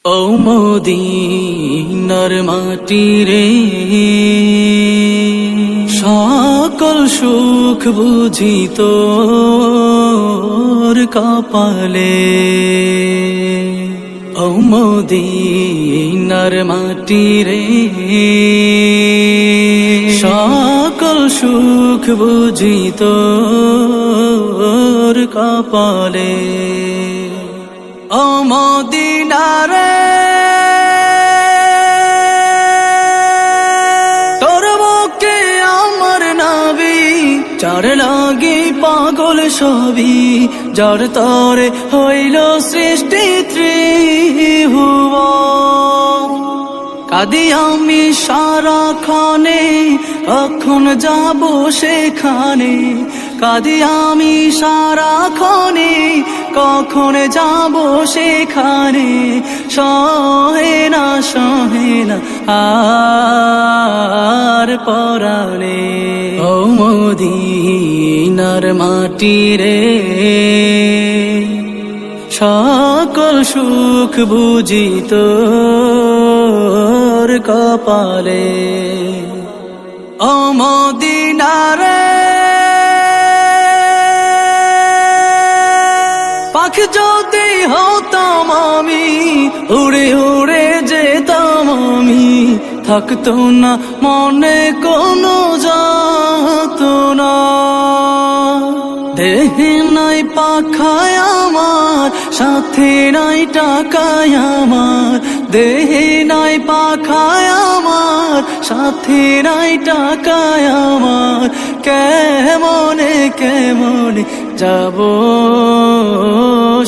ও মদিনার মাটি রে, সকল সুখ বুঝি তোর কপালে। ও মদিনার মাটি রে, সকল সুখ বুঝি তোর কপালে। ও মদিনা রে, তোর বুকে আমার নবী, যার লাগি পাগল সবই, যার তরে হইল সৃষ্টি ত্রিভুবন। কাঁদি আমি সারাক্ষণে, কখন যাব সেখানে। কাঁদি আমি সারাক্ষণে, কখন যাব সেখানে। সহে না আর পরাণে। ও মদিনার মাটি রে, সকল সুখ বুঝি তোর কপালে। ও মদিনা রে, পাখি যদি হতাম আমি, উড়ে উড়ে যেতাম আমি। থাকতো না মনে কোনো যাতনা। দেহে নাই পাখায় আমার, সাথে নাই টাকায় আমার। দেহে নাই পাখায় আমার, সাথে নাই টাকায় আমার। কেমনে কেমনে যাব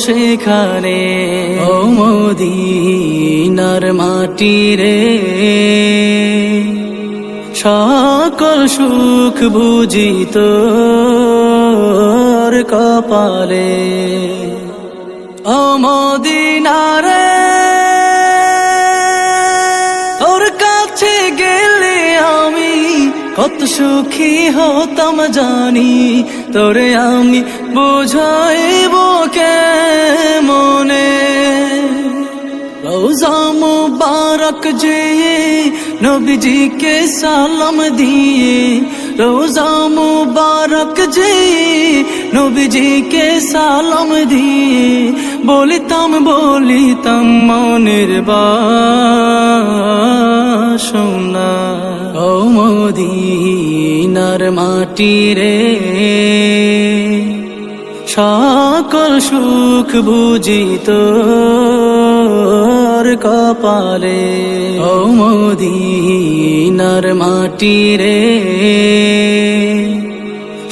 সেখানে। ও মদিনার মাটি রে, সকল সুখ বুঝি তোর কপালে। ও মদিনা রে, তোর কাছে গেলে আমি কত সুখী হতাম জানি। তোরে আমি বুঝাইব কেমনে। রোজা মুবারক যে নবীজিকে সালাম দিয়ে, রোজা মুবারক যে নবীজিকে সালাম দিয়ে। বলিতাম মনের বাসনা। ও মদিনার মাটি রে, সকল সুখ বুঝি তোর কপালে। ও মদিনার মাটি রে,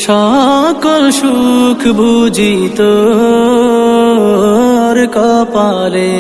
সকল সুখ বুঝি তোর কপালে।